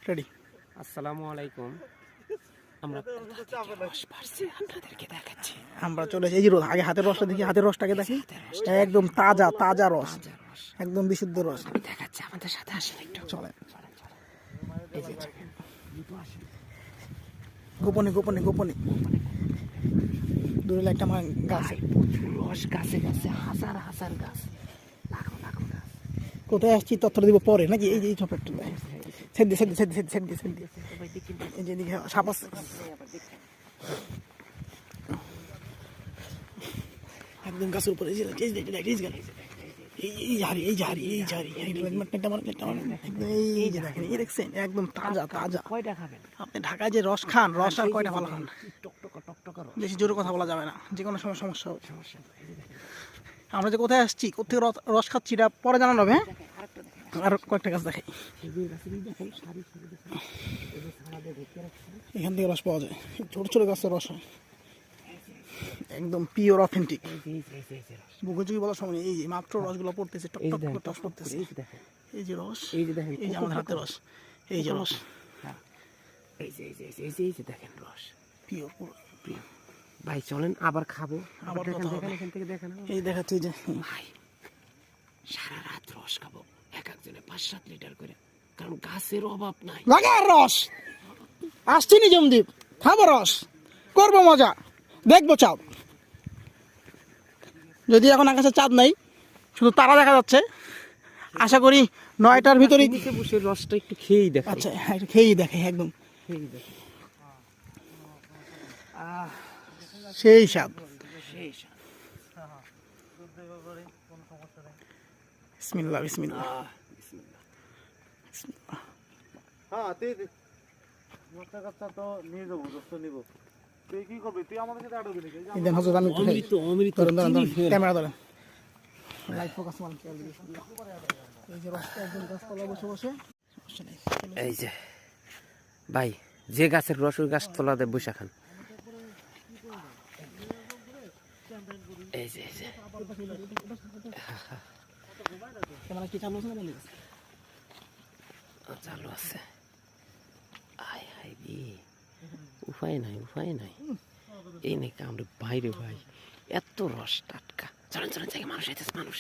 Ready. আসসালামু আলাইকুম। আমরা রস পারছি আপনাদেরকে দেখাচ্ছি। আমরা চলে এই যে আগে হাতের রসটা দেখি, হাতের রসটাকে দেখি, একদম তাজা তাজা রস, একদম বিশুদ্ধ রস। আমি দেখাচ্ছি, আমাদের সাথে আসেন একটু। চলে এই যে গোপনে গোপনে গোপনে দূরে একটা আমার গাছ, প্রচুর রস, গাছে গাছে হাজার হাজার গাছ, লাখো লাখো গাছ। কোথায় আসছি তথ্যটা দিব পরে নাকি? এই যে এই ছোট ছেদ দিয়ে ছেদ দিয়ে ছেদ দিয়ে ছেদ দিয়ে ছেদ দিয়ে এই যে এদিকে সাপ আছে, একদম গাছের উপরে এই ঝাড়ি এই ঝাড়ি এই ঝাড়ি এই যে দেখেন, এই দেখছেন একদম তাজা তাজা। কয়টা খাবেন আপনি ঢাকায় যে রস খান, রস আর কয়টা ভালো খান? টকটকা টকটকা রস। বেশি জোরে কথা বলা যাবে না, যে কোনো সময় সমস্যা হবে। আমরা যে কোথায় আসছি, কোথেকে রস খাচ্ছি এটা পরে জানানো হবে। হ্যাঁ, আর কয়েকটা গাছ দেখাই, এখান থেকে রস পাওয়া যায়, ছোট ছোট গাছের রস হয়, একদম পিওর অথেন্টিক। বুকুচুকি বলার সময় এই যে মাত্র রসগুলো পড়তেছে, টক টক রস পড়তেছে। এই যে রস, এই যে দেখেন, এই যে আমাদের হাতে রস, এই যে রস, এই যে এই যে এই যে এই যে দেখেন রস পিওর পুরো। ভাই চলেন আবার খাবো, আবার দেখেন কথা দেখেন হবে। এখান থেকে দেখেন। এই দেখাচ্ছি যে ভাই সারা রাত রস খাবো, এক একজনে 5-7 লিটার করে, কারণ গাছের অভাব নাই। লাগার রস আসছি নিজমদ্বীপ, খাবো রস, করবো মজা, দেখবো চাঁদ। যদি এখন আকাশে চাঁদ নাই, শুধু তারা দেখা যাচ্ছে, আশা করি 9টার ভিতরেই। নিচে বসে রসটা একটু খেয়েই দেখা। আচ্ছা একটু খেয়েই দেখে, একদম খেয়েই দেখা। সেই স্বাদ। সেই স্বাদ। বিসমিল্লাহ বিসমিল্লাহ। বিসমিল্লাহ। হ্যাঁ তুই দোস্তের কাছে তো নিয়ে যাবো, দোস্ত নিবো। তুই কি করবি? তুই আমাদের সাথে আডবি নাকি? এই দেন হজরত, আমি একটু খাই। অমৃত অমৃত ধরেন ধরেন ধরেন, চিনি ফেল। ক্যামেরা ধরেন, লাইট ফোকাস মান। এই যে রসটা একদম গাছতলায় বসে বসে, সমস্যা নেই। এই যে ভাই, যে গাছের রস ওই গাছ তলাতে বসে খান। এই যে এই যে ক্যামেরা কি চালু আছে না বন্ধ আছে? চালু আছে। আয় হায় রে, উপায় নাই উপায় নাই। এই নাকি আমরা বাইরে ভাই, এত রস টাটকা। চলেন চলেন, জায়গায় মানুষ আইতেছে, মানুষ।